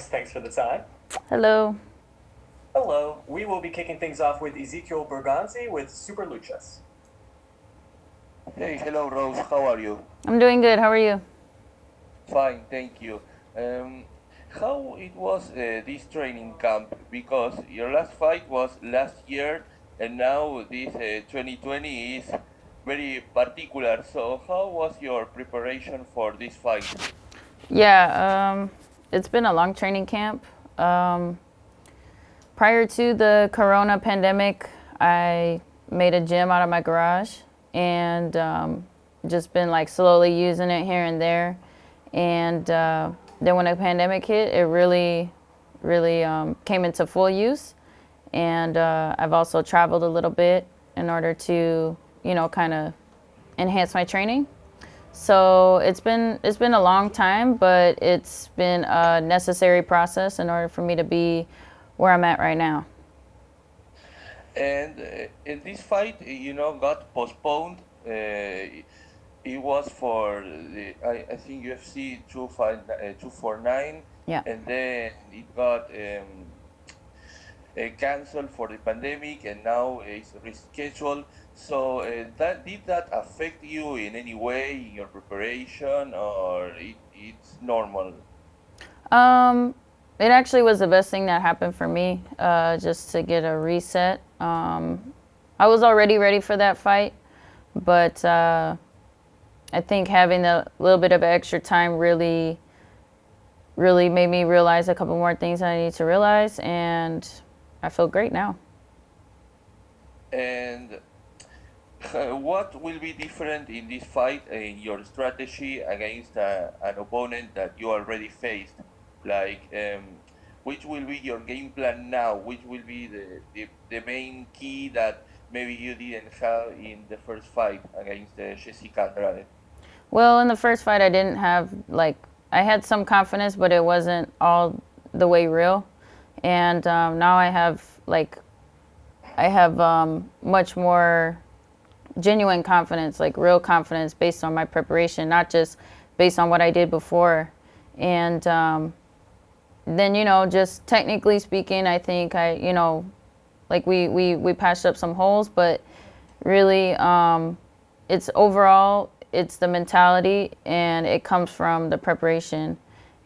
Thanks for the time. Hello. Hello. We will be kicking things off with Ezekiel Berganzi with Super Luchas. Hey, hello Rose, how are you? I'm doing good. How are you? Fine, thank you. Um, how it was this training camp? Because your last fight was last year, and now this 2020 is very particular. So, how was your preparation for this fight? Yeah, it's been a long training camp. Um, Prior to the corona pandemic, I made a gym out of my garage and just been like slowly using it here and there. And then when the pandemic hit, it really came into full use. And I've also traveled a little bit in order to, kind of enhance my training. So it's been a long time, but it's been a necessary process in order for me to be where I'm at right now. And this fight, got postponed. It was for I think UFC 249, Yeah. and then it got canceled for the pandemic, and now it's rescheduled. So that affect you in any way in your preparation, or it's normal? Um, it actually was the best thing that happened for me, just to get a reset. I was already ready for that fight, but I think having a little bit of extra time really made me realize a couple more things I need to realize, and I feel great now. And what will be different in this fight in your strategy against an opponent that you already faced? Like, which will be your game plan now? Which will be the main key that maybe you didn't have in the first fight against Jessica Andrade? Well, in the first fight, I didn't have I had some confidence, but it wasn't all the way real. And now I have much more genuine confidence, like real confidence based on my preparation, not just based on what I did before. And then, just technically speaking, I think we patched up some holes, but really, it's overall, it's the mentality and it comes from the preparation.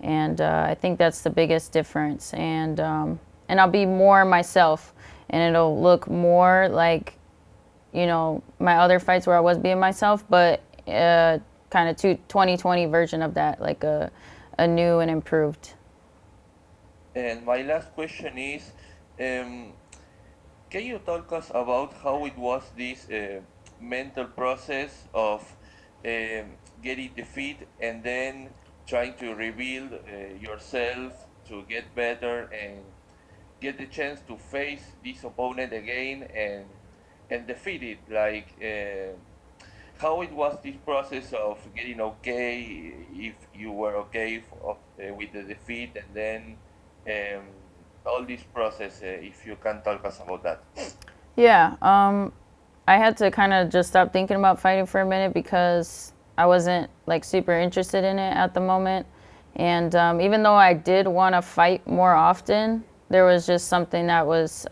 And I think that's the biggest difference. And I'll be more myself, and it'll look more like my other fights where I was being myself, but kind of 2020 version of that, like a new and improved. And my last question is, um, can you talk us about how it was this mental process of getting defeat and then trying to rebuild yourself to get better and get the chance to face this opponent again and defeat it? Like, how it was this process of getting okay, if you were okay with the defeat, and then um, all this process, if you can talk us about that. Yeah, I had to kind of just stop thinking about fighting for a minute because I wasn't like super interested in it at the moment. And even though I did want to fight more often, there was just something that was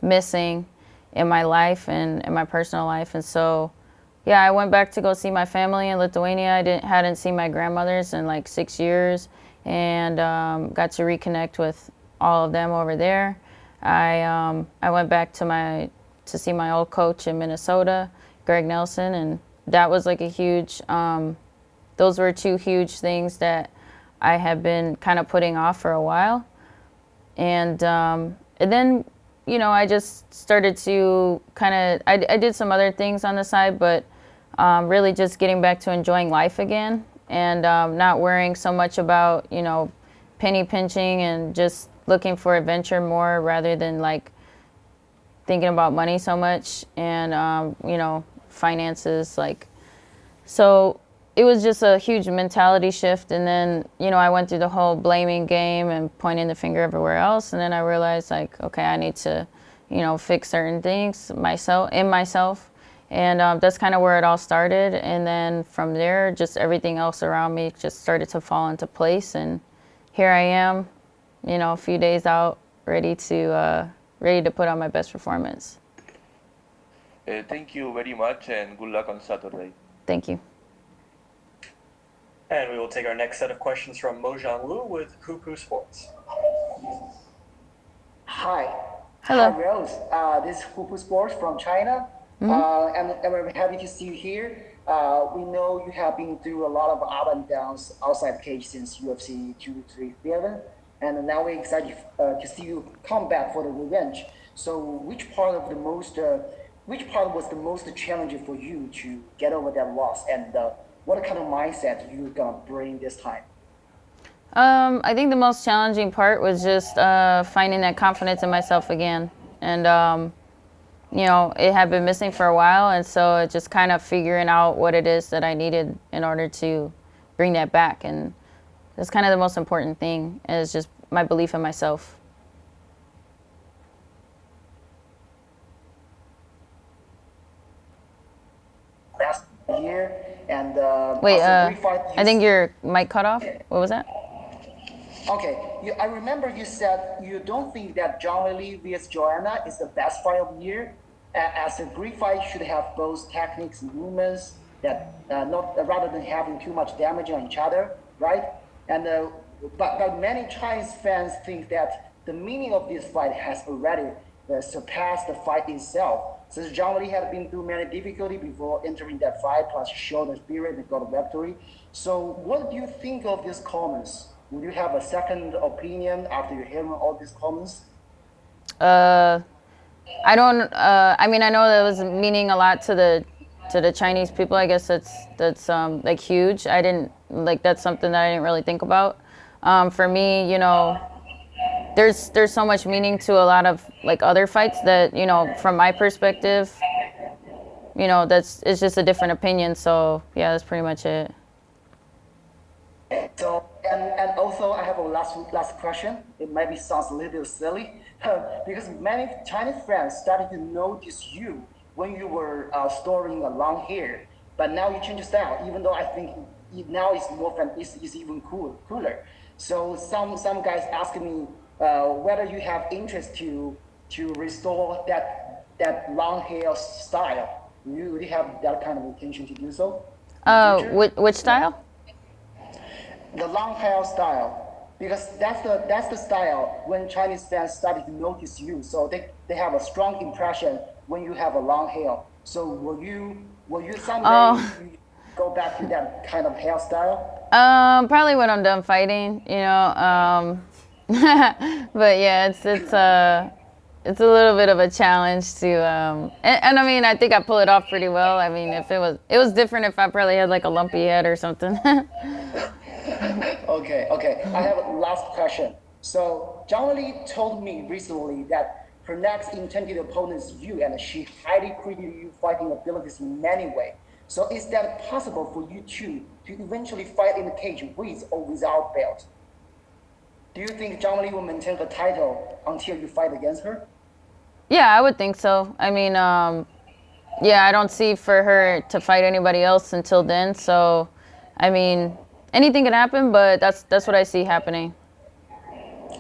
missing in my life and in my personal life. And so, yeah, I went back to go see my family in Lithuania. I hadn't seen my grandmothers in like 6 years, and got to reconnect with all of them over there. I went back to see my old coach in Minnesota, Greg Nelson, and that was like a huge. Those were two huge things that I had been kind of putting off for a while, and then I just started to kind of I did some other things on the side, but really just getting back to enjoying life again, and not worrying so much about penny pinching and just looking for adventure more rather than like thinking about money so much and finances, like. So it was just a huge mentality shift, and then I went through the whole blaming game and pointing the finger everywhere else, and then I realized like, okay, I need to fix certain things myself, and that's kind of where it all started. And then from there, just everything else around me just started to fall into place, and here I am a few days out, ready to put on my best performance. Thank you very much, and good luck on Saturday. Thank you. And we will take our next set of questions from Mojang Lu with Hupu Sports. Hi. Hello. Hi, Rose. This is Hupu Sports from China. And we're happy to see you here. We know you have been through a lot of ups and downs outside the cage since UFC 237. And now we're excited to see you come back for the revenge. So which part was the most challenging for you to get over that loss? And what kind of mindset you're going to bring this time? I think the most challenging part was just finding that confidence in myself again. And, it had been missing for a while. And so it just kind of figuring out what it is that I needed in order to bring that back. And that's kind of the most important thing, is just my belief in myself. Last year, and Wait, I think your mic cut off. What was that? Okay, I remember you said you don't think that John Lee vs. Joanna is the best fight of the year. As a Greek fight should have both techniques and movements that not rather than having too much damage on each other, right? And but many Chinese fans think that the meaning of this fight has already surpassed the fight itself. Since John Lee had been through many difficulties before entering that fight, plus showed the spirit and got a victory. So what do you think of these comments? Would you have a second opinion after you hearing all these comments? I don't. I mean, I know that was meaning a lot to the Chinese people. I guess that's like huge. I didn't like that's something that I didn't really think about. For me, there's so much meaning to a lot of like other fights that from my perspective, it's just a different opinion. So yeah, that's pretty much it. So and also I have a last question. It maybe sounds a little bit silly, because many Chinese fans started to notice you when you were storing a long hair, but now you change your style. Even though I think now it's more fun, it's even cooler. So some guys asking me whether you have interest to restore that long hair style. You have that kind of intention to do so? Which style? The long hair style, because that's the style when Chinese fans started to notice you. So they have a strong impression when you have a long hair. So will you someday go back to that kind of hairstyle? Probably when I'm done fighting, but yeah, it's a little bit of a challenge to and I mean I think I pull it off pretty well. I mean if it was different if I probably had like a lumpy head or something. Okay. I have a last question. So Zhang Li told me recently that her next intended opponent is you, and she highly credited your fighting abilities in many ways. So is that possible for you two to eventually fight in the cage with or without belt? Do you think Zhang Li will maintain the title until you fight against her? Yeah, I would think so. I mean, yeah, I don't see for her to fight anybody else until then. So, I mean, anything can happen, but that's what I see happening.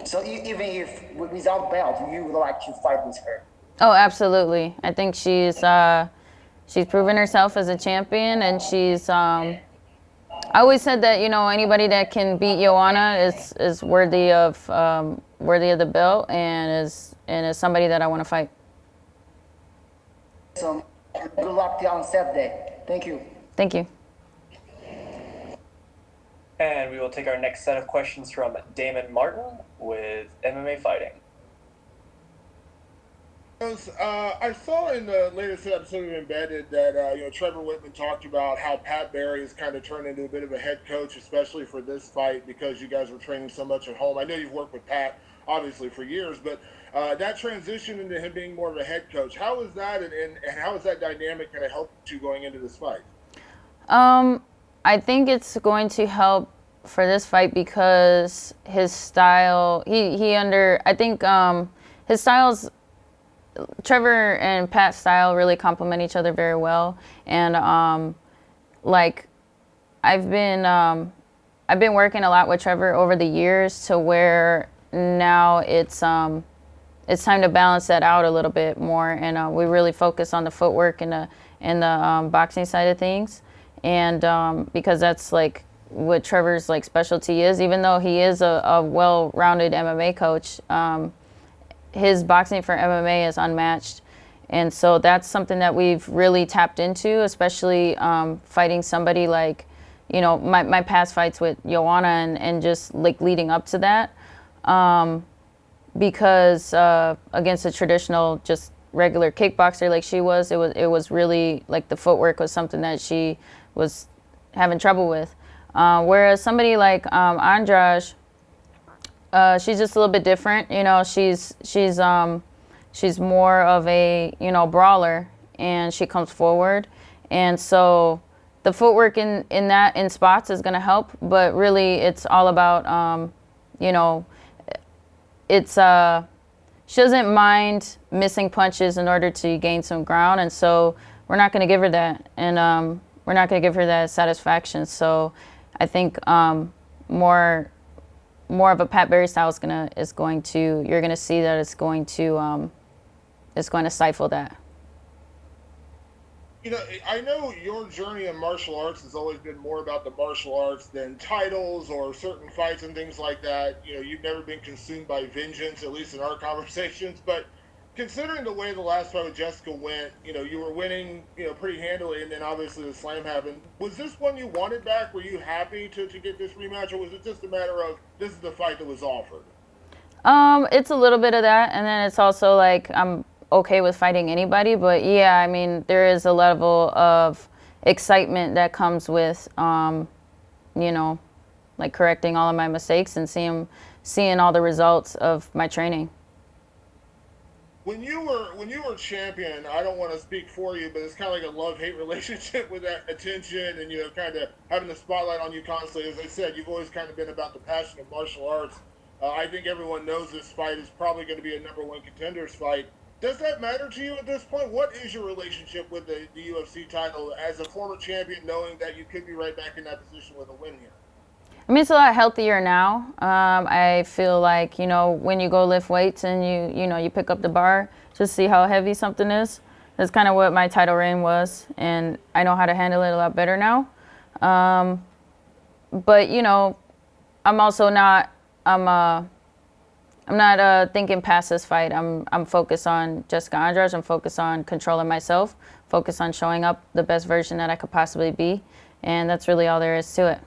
So even if without belt, you would like to fight with her? Oh, absolutely. I think she's proven herself as a champion, and she's. I always said that anybody that can beat Joanna is worthy of the belt, and is somebody that I want to fight. So good luck on Saturday. Thank you. Thank you. And we will take our next set of questions from Damon Martin with MMA Fighting. I saw in the latest episode of Embedded that Trevor Whitman talked about how Pat Barry has kind of turned into a bit of a head coach, especially for this fight because you guys were training so much at home. I know you've worked with Pat obviously for years, but that transition into him being more of a head coach, how is that, and how is that dynamic going to help you going into this fight? I think it's going to help for this fight because his style, I think his styles, Trevor and Pat's style really complement each other very well. And like I've been working a lot with Trevor over the years to where now it's time to balance that out a little bit more, and we really focus on the footwork and the boxing side of things, and because that's like what Trevor's like specialty is. Even though he is a well-rounded MMA coach, his boxing for MMA is unmatched. And so that's something that we've really tapped into, especially fighting somebody like, my past fights with Joanna and just like leading up to that. Because against a traditional, just regular kickboxer like she was, it was really like the footwork was something that she was having trouble with. Whereas somebody like Andrade, she's just a little bit different. She's more of a brawler, and she comes forward, and so the footwork in spots is going to help. But really, it's all about she doesn't mind missing punches in order to gain some ground, and so we're not going to give her that, and we're not going to give her that satisfaction. So I think more of a Pat Barry style you're gonna see that it's going to stifle that. I know your journey in martial arts has always been more about the martial arts than titles or certain fights and things like that. You've never been consumed by vengeance, at least in our conversations. But considering the way the last fight with Jessica went, you were winning, pretty handily, and then obviously the slam happened. Was this one you wanted back? Were you happy to get this rematch, or was it just a matter of this is the fight that was offered? It's a little bit of that, and then it's also like I'm okay with fighting anybody, but yeah, I mean, there is a level of excitement that comes with, like correcting all of my mistakes and seeing all the results of my training. When you were champion, I don't want to speak for you, but it's kind of like a love-hate relationship with that attention and kind of having the spotlight on you constantly. As I said, you've always kind of been about the passion of martial arts. I think everyone knows this fight is probably going to be a #1 contenders fight. Does that matter to you at this point? What is your relationship with the UFC title as a former champion, knowing that you could be right back in that position with a win here? I mean, it's a lot healthier now. I feel like, when you go lift weights and you pick up the bar, just see how heavy something is. That's kind of what my title reign was, and I know how to handle it a lot better now. But I'm also not. I'm not thinking past this fight. I'm focused on Jessica Andrade. I'm focused on controlling myself. Focused on showing up the best version that I could possibly be, and that's really all there is to it.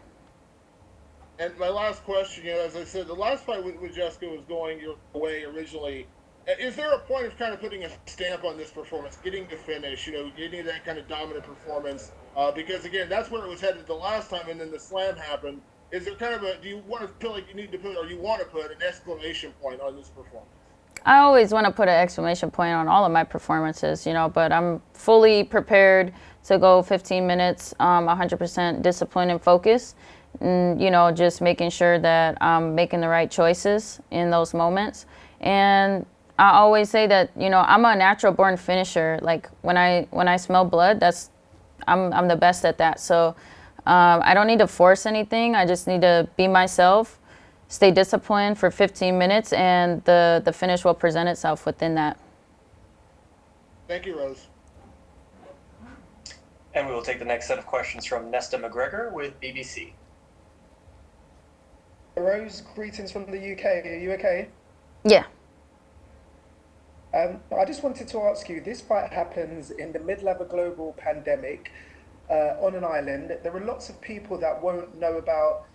And my last question, as I said, the last fight with Jessica was going your way originally. Is there a point of kind of putting a stamp on this performance, getting the finish, getting that kind of dominant performance? Because again, that's where it was headed the last time, and then the slam happened. Is there kind of do you want to feel like you need to put, or you want to put an exclamation point on this performance? I always want to put an exclamation point on all of my performances, but I'm fully prepared to go 15 minutes, 100% discipline and focus, and, just making sure that I'm making the right choices in those moments. And I always say that, I'm a natural born finisher. Like when I smell blood, I'm the best at that. So I don't need to force anything. I just need to be myself, stay disciplined for 15 minutes, and the finish will present itself within that. Thank you, Rose. And we will take the next set of questions from Nesta McGregor with BBC. Rose, greetings from the UK. Are you okay? Yeah. I just wanted to ask you, this fight happens in the middle of a global pandemic on an island. There are lots of people that won't know about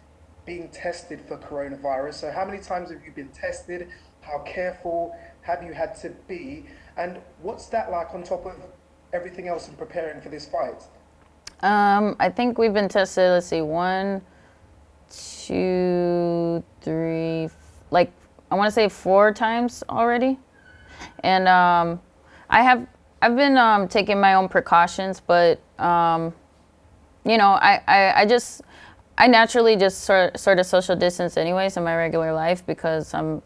being tested for coronavirus. So how many times have you been tested? How careful have you had to be? And what's that like on top of everything else in preparing for this fight? I think we've been tested, let's see, 1, 2, 3, like I want to say 4 times already. And I've been taking my own precautions, but I naturally just sort of social distance anyways in my regular life, because I'm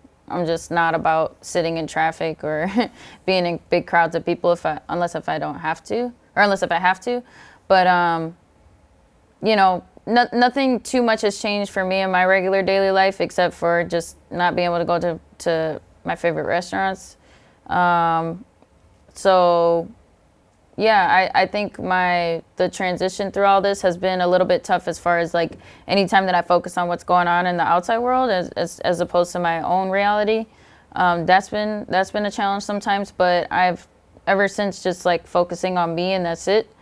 just not about sitting in traffic or being in big crowds of people unless if I have to. But nothing too much has changed for me in my regular daily life, except for just not being able to go to my favorite restaurants. So yeah, I think the transition through all this has been a little bit tough as far as like anytime that I focus on what's going on in the outside world as opposed to my own reality. That's been a challenge sometimes, but I've ever since just like focusing on me and that's it,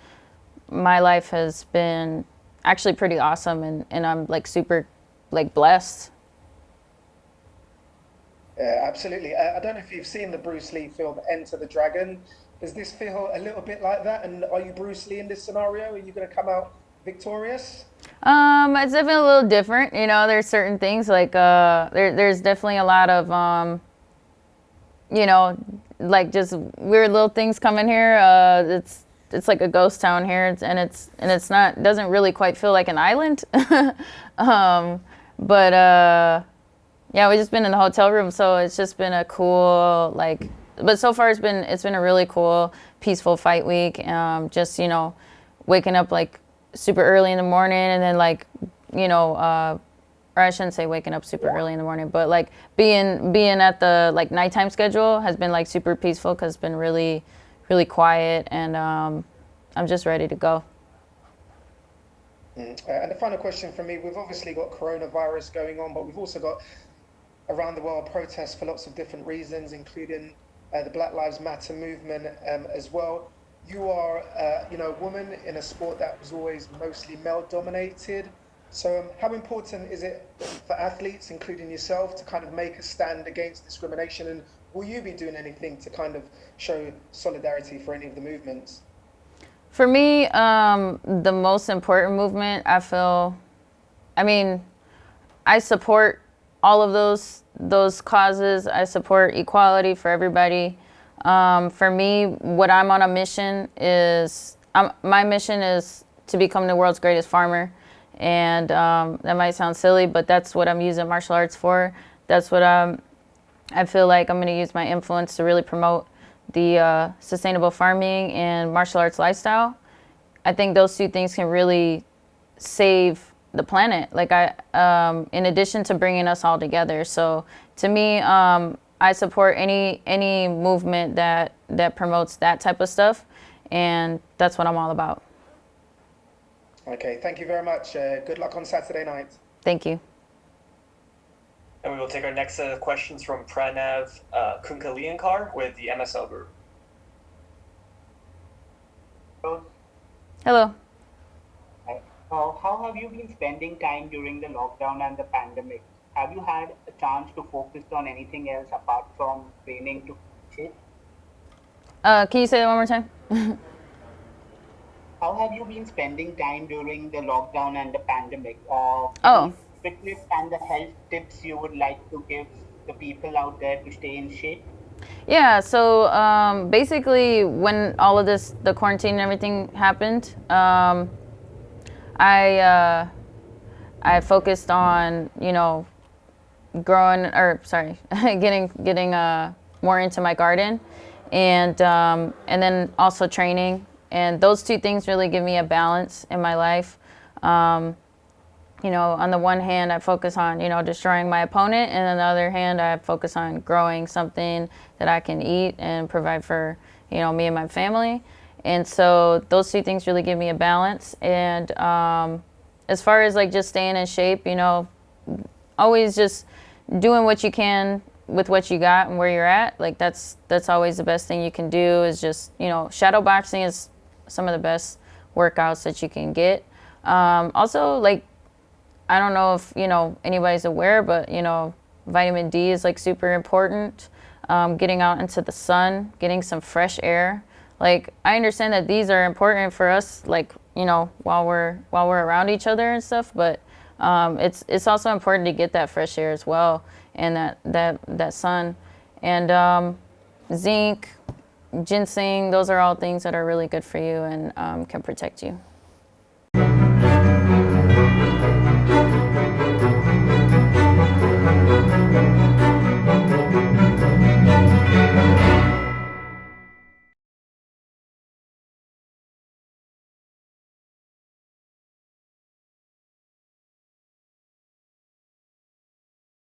my life has been actually pretty awesome, and I'm like super like blessed. Yeah, absolutely. I don't know if you've seen the Bruce Lee film Enter the Dragon. Does this feel a little bit like that? And are you Bruce Lee in this scenario? Are you going to come out victorious? It's definitely a little different. You know, there's certain things like there's definitely a lot of you know, like just weird little things coming here. It's like a ghost town here, and it's not, doesn't really quite feel like an island. But yeah, we've just been in the hotel room, so it's just been a cool like. But so far, it's been a really cool, peaceful fight week. Just, you know, waking up like super early in the morning, and then like, you know, or I shouldn't say waking up super early in the morning, but like being at the like nighttime schedule has been like super peaceful because it's been really, really quiet, and I'm just ready to go. And the final question from me: we've obviously got coronavirus going on, but we've also got around the world protests for lots of different reasons, including the Black Lives Matter movement as well. You are, you know, a woman in a sport that was always mostly male-dominated. So how important is it for athletes, including yourself, to kind of make a stand against discrimination? And will you be doing anything to kind of show solidarity for any of the movements? For me, the most important movement, I feel, I mean, I support all of those causes. I support equality for everybody. For me, what I'm on a mission is, my mission is to become the world's greatest farmer. And that might sound silly, but that's what I'm using martial arts for. That's what I feel like I'm going to use my influence to really promote the sustainable farming and martial arts lifestyle. I think those two things can really save the planet, like in addition to bringing us all together. So to me, I support any movement that promotes that type of stuff, and that's what I'm all about. Okay, thank you very much. Good luck on Saturday night. Thank you. And we will take our next set of questions from Pranav Kunkaliankar with the MSL Group. Hello. How have you been spending time during the lockdown and the pandemic? Have you had a chance to focus on anything else apart from training to shape? Can you say that one more time? How have you been spending time during the lockdown and the pandemic? Oh. Fitness and the health tips you would like to give the people out there to stay in shape? Yeah, so basically when all of this, the quarantine and everything happened, I focused on, you know, getting more into my garden, and then also training. And those two things really give me a balance in my life. You know, on the one hand, I focus on, you know, destroying my opponent, and on the other hand, I focus on growing something that I can eat and provide for, you know, me and my family. And so those two things really give me a balance. And as far as like just staying in shape, you know, always just doing what you can with what you got and where you're at. Like that's always the best thing you can do, is just, you know, shadow boxing is some of the best workouts that you can get. Also, like, I don't know if, you know, anybody's aware, but, you know, vitamin D is like super important. Getting out into the sun, getting some fresh air. Like, I understand that these are important for us, like, you know, while we're around each other and stuff, but it's also important to get that fresh air as well, and that sun. And zinc, ginseng, those are all things that are really good for you and can protect you.